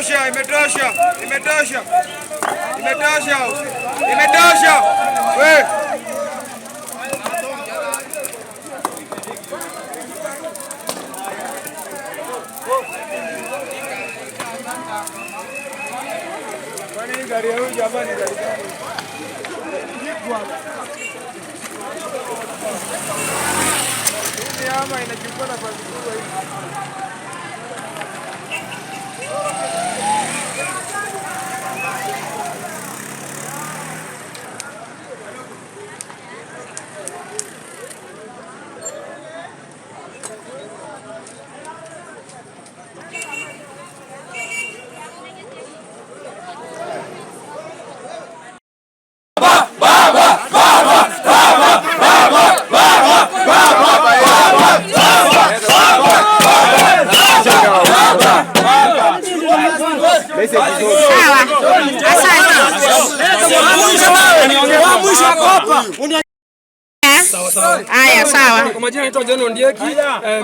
Imetosha, imetosha, imetosha, imetosha, imetosha. Wewe kwani gari ya huyu jamani, gari gani? Hii ama inachukua nafasi kubwa hivi. Haya, sawa. Kwa majina naitwa John Ondieki.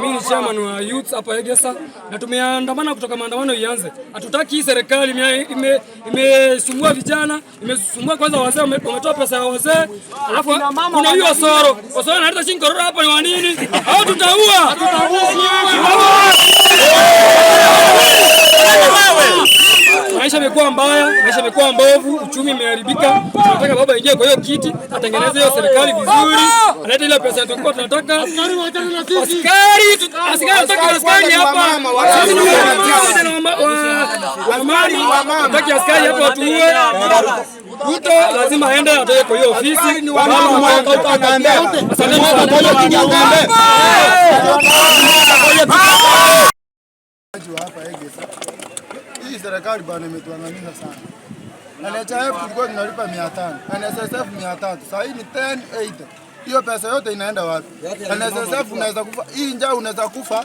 Mimi ni chairman wa youth hapa Egesa na tumeandamana kutoka maandamano ianze. Hatutaki hii serikali imesumbua vijana, imesumbua kwanza wazee, wametoa pesa ya wazee. Alafu kuna hiyo Osoro analeta shilingi korora hapa ni wa nini? Au tutaua. Maisha yamekuwa mbaya, maisha yamekuwa mbovu, uchumi umeharibika. Tunataka baba aingie kwa hiyo kiti, atengeneze hiyo serikali vizuri, alete ile pesa tulikuwa tunataka. Askari hapa. Tunataka askari hapa watuue. Ruto lazima aende atoe kwa hiyo ofisi. Hii serikali bwana imetuangamiza sana. NHIF tulikuwa tunalipa 500, NSSF 300. Sasa hii ni 1080. Hiyo pesa yote inaenda wapi? NSSF unaweza kufa, hii njaa unaweza kufa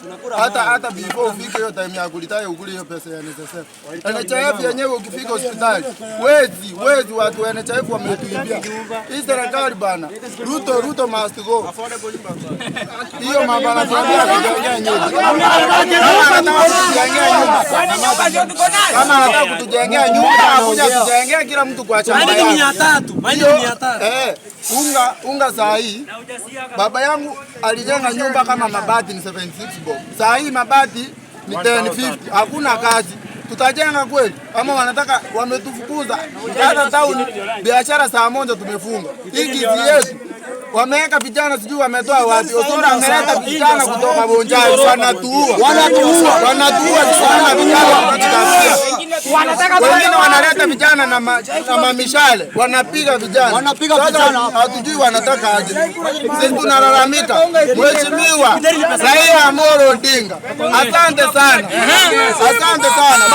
hata before ufike hiyo time ya kulitaya ukule hiyo pesa ya NSSF. NHIF yenyewe ukifika hospitali, wezi watu wa NHIF wametuibia. Hii serikali bana, Ruto must go. Hiyo mambo anatuambia kujengea nyumba. Kama anataka kutujengea nyumba, akuja kujengea kila mtu kwa chama yake. Maini 300. Unga saa hii baba yangu alijenga nyumba kama mabati ni 76 bob. Saa hii mabati ni 1050. Hakuna kazi. Tutajenga kweli? Ama wanataka wametufukuza. Hata town biashara saa moja tumefunga. Hii kizi yetu wameweka vijana sijui wametoa wapi. Osoro ameleta vijana kutoka Bonjari wanatuua sana vijana wanatutafutia. Wengine wanaleta vijana na mamishale wanapiga vijana. Hatujui wanataka aje. Sisi tunalalamika. Mheshimiwa Raila Amolo Odinga, asante sana. Asante sana.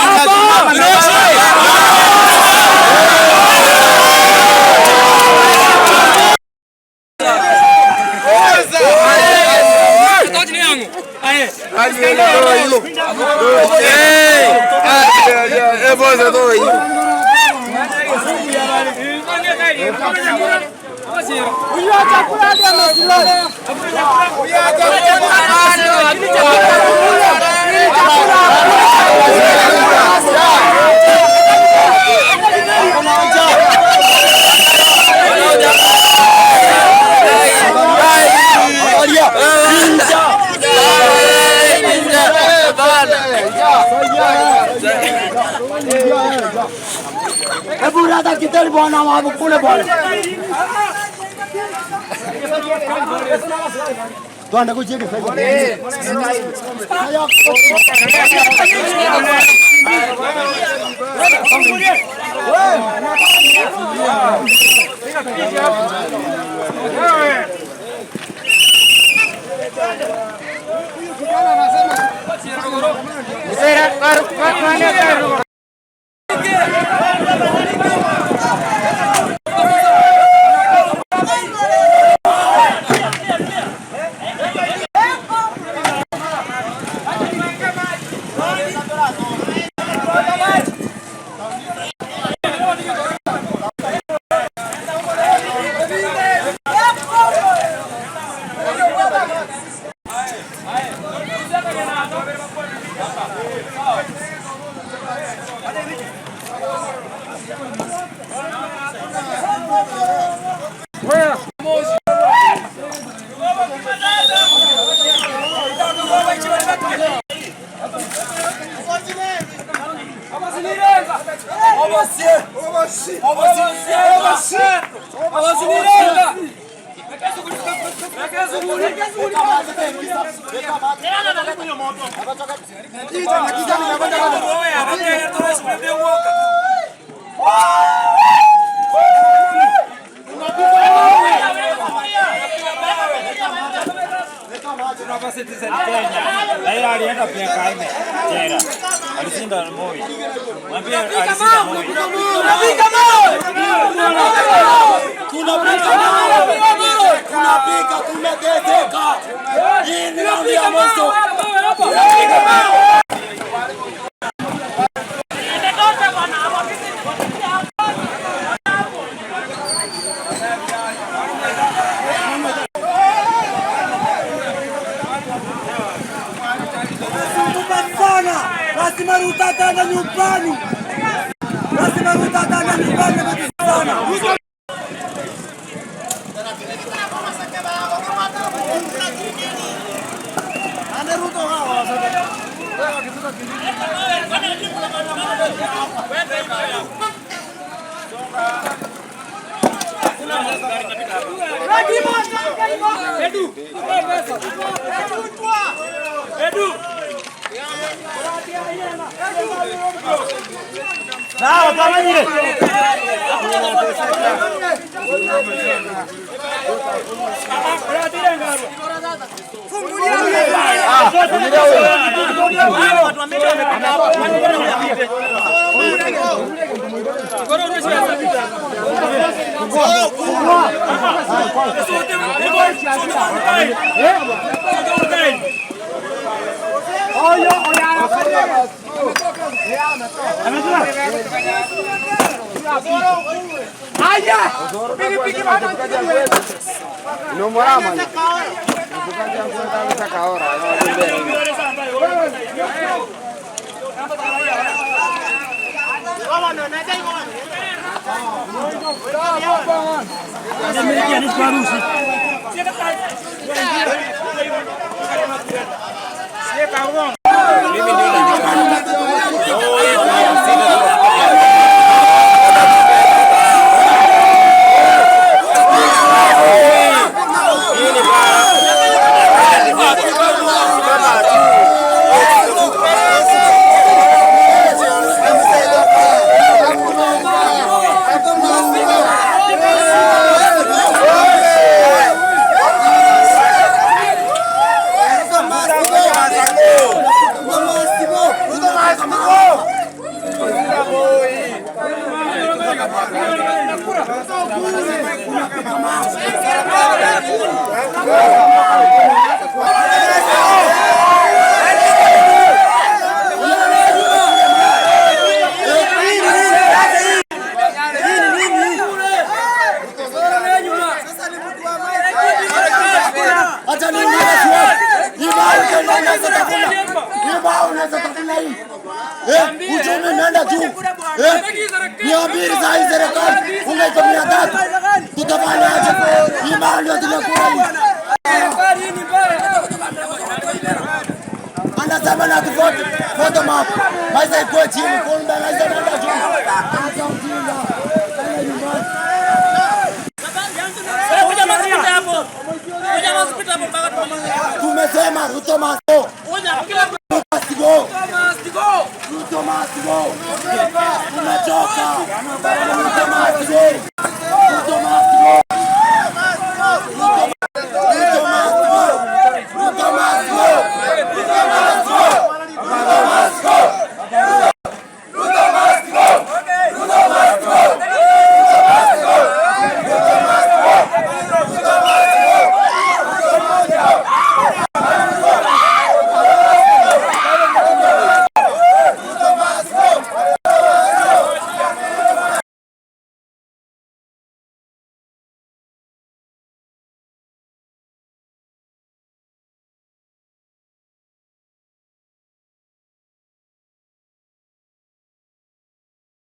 Hebu rada kitali bwana wabu kule bwana. Tuende kucheke sasa. Raila alienda miaka 4 jela. Alishinda Moi. Mwambie alishinda Moi. Tunapika mawe. Tunapika tumeteseka. Hii ni raundi ya mwisho. Lazima Ruto ataenda nyumbani. Lazima Ruto ataenda nyumbani sana. Ane Ruto hawa Edu. Sawa kama ni. Uchumi umeenda juu. Niambie saa hii serikali ungaiko 300. Tutafanyaje? Hii mali ndio tunakula. Anasema na tufote foto map. Maisha iko chini, kumbe maisha yanaenda juu. Tumesema Ruto